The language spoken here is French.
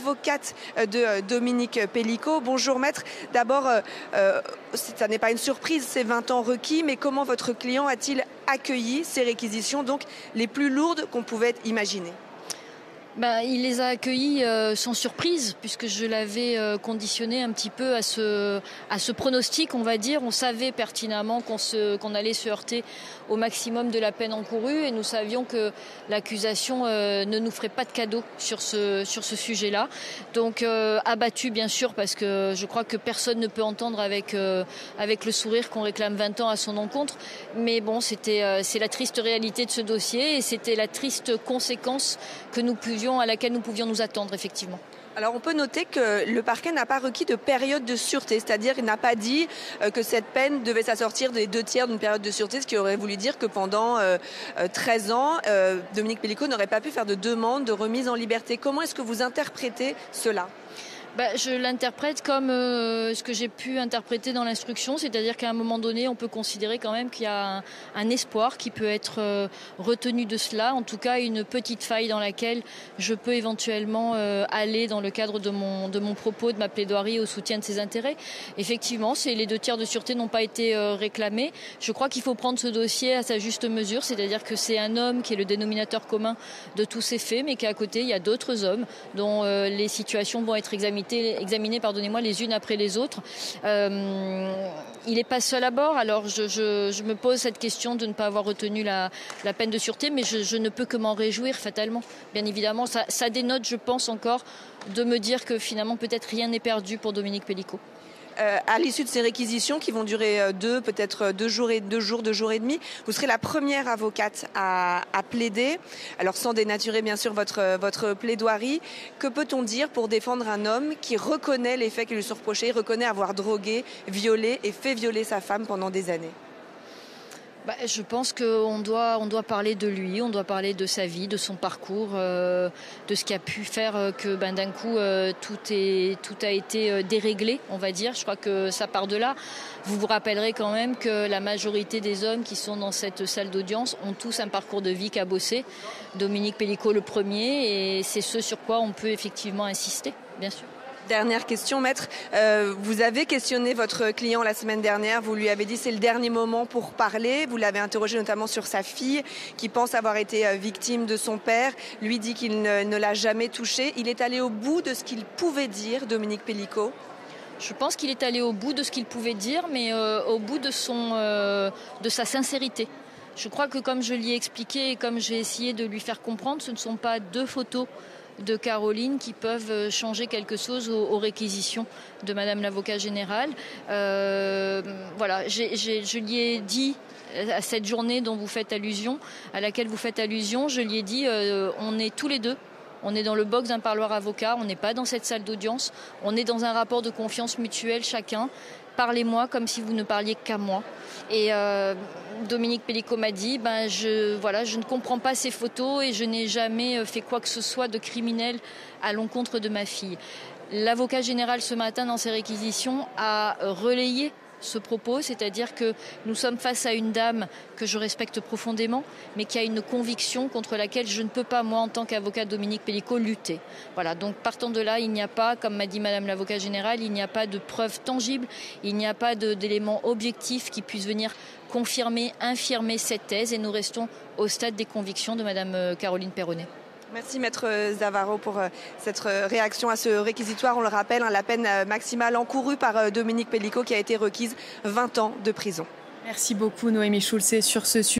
Avocate de Dominique Pellicot. Bonjour maître. D'abord, ça n'est pas une surprise, c'est 20 ans requis, mais comment votre client a-t-il accueilli ces réquisitions, donc les plus lourdes qu'on pouvait imaginer? Il les a accueillis sans surprise, puisque je l'avais conditionné un petit peu à ce pronostic, on va dire. On savait pertinemment qu'on allait se heurter au maximum de la peine encourue, et nous savions que l'accusation ne nous ferait pas de cadeau sur ce sujet-là. Donc abattu, bien sûr, parce que je crois que personne ne peut entendre avec le sourire qu'on réclame 20 ans à son encontre. Mais bon, c'est la triste réalité de ce dossier, et c'était la triste conséquence à laquelle nous pouvions nous attendre, effectivement. Alors on peut noter que le parquet n'a pas requis de période de sûreté, c'est-à-dire qu'il n'a pas dit que cette peine devait s'assortir des 2/3 d'une période de sûreté, ce qui aurait voulu dire que pendant 13 ans, Dominique Pellicot n'aurait pas pu faire de demande de remise en liberté. Comment est-ce que vous interprétez cela ? Je l'interprète comme ce que j'ai pu interpréter dans l'instruction, c'est-à-dire qu'à un moment donné, on peut considérer quand même qu'il y a un espoir qui peut être retenu de cela, en tout cas une petite faille dans laquelle je peux éventuellement aller dans le cadre de mon propos, de ma plaidoirie au soutien de ses intérêts. Effectivement, les 2/3 de sûreté n'ont pas été réclamés. Je crois qu'il faut prendre ce dossier à sa juste mesure, c'est-à-dire que c'est un homme qui est le dénominateur commun de tous ces faits, mais qu'à côté, il y a d'autres hommes dont les situations vont être examinées les unes après les autres. Il n'est pas seul à bord, alors je me pose cette question de ne pas avoir retenu la peine de sûreté, mais je ne peux que m'en réjouir fatalement. Bien évidemment, ça dénote, je pense encore, de me dire que finalement peut-être rien n'est perdu pour Dominique Pellicot. À l'issue de ces réquisitions qui vont durer peut-être 2 jours et demi, vous serez la première avocate à plaider. Alors sans dénaturer bien sûr votre plaidoirie, que peut-on dire pour défendre un homme qui reconnaît les faits qui lui sont reprochés, reconnaît avoir drogué, violé et fait violer sa femme pendant des années ? Je pense qu'on doit parler de lui, on doit parler de sa vie, de son parcours, de ce qui a pu faire que d'un coup tout a été déréglé, on va dire. Je crois que ça part de là. Vous vous rappellerez quand même que la majorité des hommes qui sont dans cette salle d'audience ont tous un parcours de vie cabossé. Dominique Pellicot le premier, et c'est ce sur quoi on peut effectivement insister, bien sûr. Dernière question, maître. Vous avez questionné votre client la semaine dernière. Vous lui avez dit c'est le dernier moment pour parler. Vous l'avez interrogé notamment sur sa fille qui pense avoir été victime de son père. Lui dit qu'il ne l'a jamais touchée. Il est allé au bout de ce qu'il pouvait dire, Dominique Pellicot. Je pense qu'il est allé au bout de ce qu'il pouvait dire, mais au bout de sa sincérité. Je crois que comme je l'ai expliqué et comme j'ai essayé de lui faire comprendre, ce ne sont pas 2 photos de Caroline qui peuvent changer quelque chose aux réquisitions de Madame l'avocat général. Je lui ai dit à cette journée à laquelle vous faites allusion, je lui ai dit on est tous les deux. On est dans le box d'un parloir avocat, on n'est pas dans cette salle d'audience, on est dans un rapport de confiance mutuelle chacun. Parlez-moi comme si vous ne parliez qu'à moi. Et Dominique Pellicot m'a dit je ne comprends pas ces photos et je n'ai jamais fait quoi que ce soit de criminel à l'encontre de ma fille. L'avocat général ce matin dans ses réquisitions a relayé ce propos, c'est-à-dire que nous sommes face à une dame que je respecte profondément, mais qui a une conviction contre laquelle je ne peux pas, moi, en tant qu'avocat Dominique Pellicot, lutter. Voilà, donc partant de là, il n'y a pas, comme m'a dit Madame l'avocat général, il n'y a pas de preuves tangibles, il n'y a pas d'éléments objectifs qui puissent venir confirmer, infirmer cette thèse, et nous restons au stade des convictions de Madame Caroline Perronnet. Merci Maître Zavaro pour cette réaction à ce réquisitoire. On le rappelle, la peine maximale encourue par Dominique Pellicot qui a été requise 20 ans de prison. Merci beaucoup Noémie Schulze sur ce sujet.